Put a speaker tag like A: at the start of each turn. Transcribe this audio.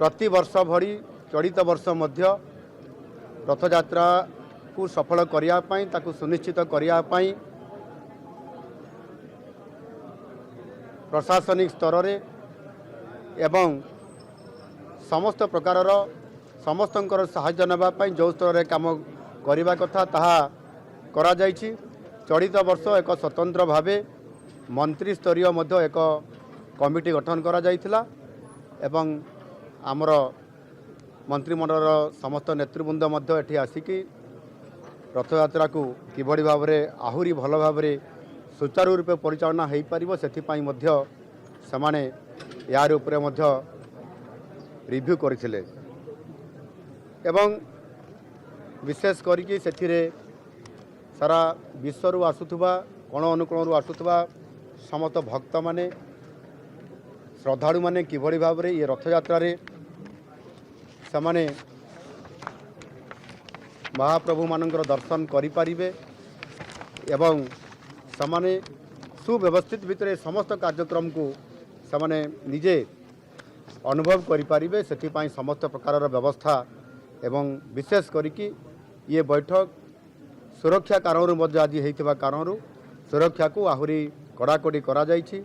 A: प्रति वर्ष भरी चलित वर्ष मध्य रथयात्रा को सफल करने ताकू सुनिश्चित करने प्रशासनिक स्तर रे एवं समस्त प्रकार समस्त साहाय्य नापी जो स्तर में कम करने कथा ताहा करा जाइछि। चलित वर्ष एक स्वतंत्र भावे मंत्री स्तरीय मध्य एक कमिटी गठन करा जाइथिला एवं आमर मंत्रिमंडल समस्त नेतृवृंद मध्य एठी आसिकी रथयात्रा को किभली भाव में आहुरी भल भाव में सुचारू रूपे परिचालना हो पारिबो सेथिपाई मध्य समाने यार उपरे मध्य रिव्यू करथिले एवं विशेष करिकी सेथिरे सारा विश्व आसुथुबा कोण अनुकोण आसुथुबा समस्त भक्त माने श्रद्धालु माने किभली भाव में ये रथयात्रा रे समाने महाप्रभु मानकर दर्शन करिपारिबे एवं समाने सुव्यवस्थित भितर समस्त कार्यक्रम को समाने निजे अनुभव करिपारिबे सेथिपाई समस्त प्रकार व्यवस्था एवं विशेष करिकी ये बैठक सुरक्षा कारणरू मध्य आज होइथिबा कारणरू सुरक्षा को आहुरी कड़ाकड़ी करा जाइछि।